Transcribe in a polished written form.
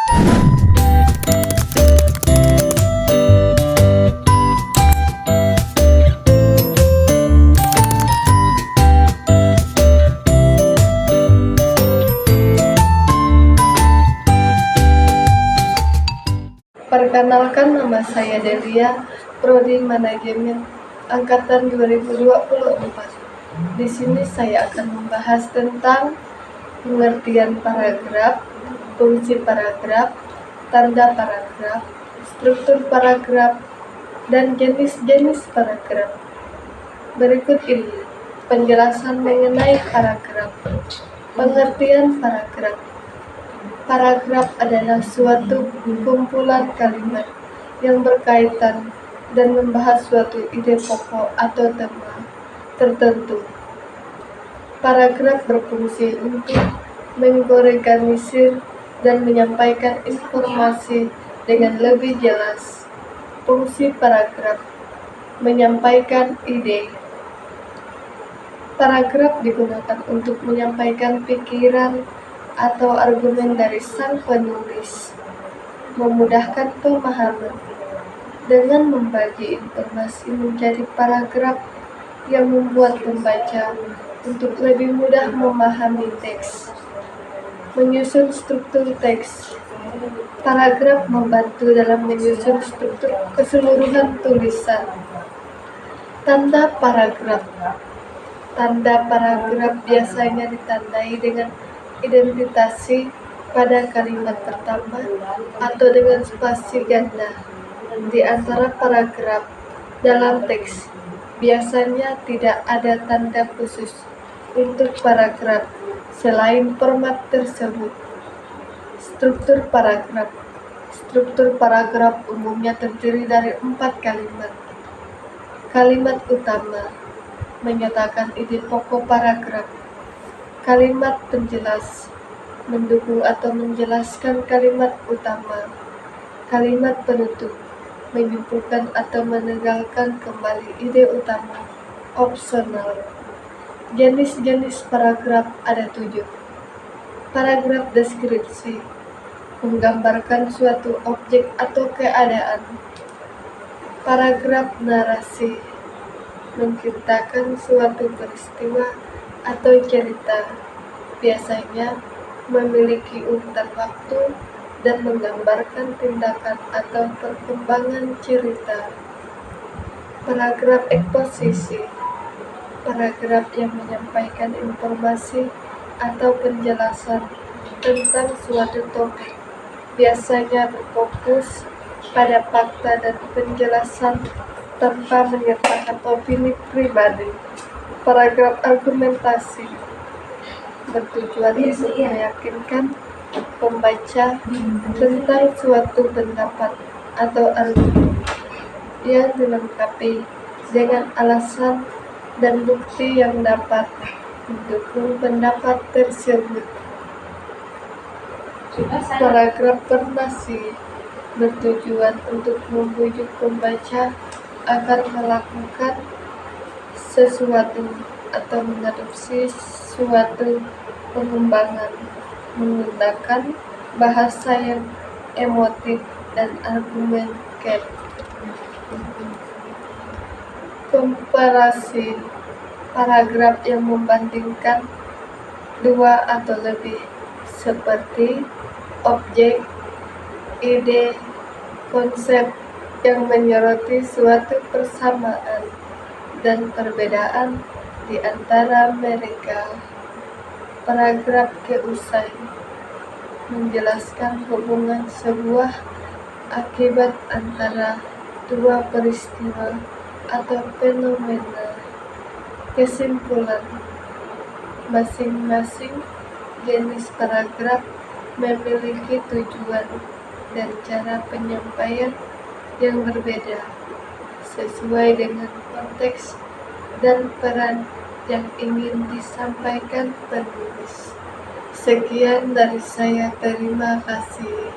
Perkenalkan, nama saya Delia, Prodi Manajemen Angkatan 2024. Di sini saya akan membahas tentang pengertian paragraf, fungsi paragraf, tanda paragraf, struktur paragraf, dan jenis-jenis paragraf. Berikut ini penjelasan mengenai paragraf. Pengertian paragraf. Paragraf adalah suatu kumpulan kalimat yang berkaitan dan membahas suatu ide pokok atau tema tertentu. Paragraf berfungsi untuk mengorganisir dan menyampaikan informasi dengan lebih jelas. Fungsi paragraf: menyampaikan ide. Paragraf digunakan untuk menyampaikan pikiran atau argumen dari sang penulis, memudahkan pemahaman dengan membagi informasi menjadi paragraf yang membuat pembaca untuk lebih mudah memahami teks. Menyusun struktur teks. Paragraf membantu dalam menyusun struktur keseluruhan tulisan. Tanda paragraf. Tanda paragraf biasanya ditandai dengan identifikasi pada kalimat pertama atau dengan spasi ganda di antara paragraf. Dalam teks, biasanya tidak ada tanda khusus untuk paragraf selain format tersebut. Struktur paragraf. Struktur paragraf umumnya terdiri dari 4 kalimat. Kalimat utama menyatakan ide pokok paragraf. Kalimat penjelas mendukung atau menjelaskan kalimat utama. Kalimat penutup menyimpulkan atau meninggalkan kembali ide utama. Opsional. Jenis-jenis paragraf ada 7. Paragraf deskripsi menggambarkan suatu objek atau keadaan. Paragraf narasi menceritakan suatu peristiwa atau cerita, biasanya memiliki urutan waktu dan menggambarkan tindakan atau perkembangan cerita. Paragraf eksposisi, paragraf yang menyampaikan informasi atau penjelasan tentang suatu topik, biasanya berfokus pada fakta dan penjelasan tanpa menyertakan opini pribadi. Paragraf argumentasi bertujuan untuk meyakinkan pembaca tentang suatu pendapat atau argumen yang dilengkapi dengan alasan dan bukti yang dapat mendukung pendapat tersebut. Paragraf persuasi bertujuan untuk membujuk pembaca agar melakukan sesuatu atau mengadopsi suatu pengembangan menggunakan bahasa yang emotif dan argumentatif. Komparasi, paragraf yang membandingkan 2 atau lebih, seperti objek, ide, konsep yang menyoroti suatu persamaan dan perbedaan di antara mereka. Paragraf keusai menjelaskan hubungan sebuah akibat antara 2 peristiwa atau fenomena. Kesimpulan, masing-masing jenis paragraf memiliki tujuan dan cara penyampaian yang berbeda sesuai dengan konteks dan peran yang ingin disampaikan penulis. Sekian dari saya, terima kasih.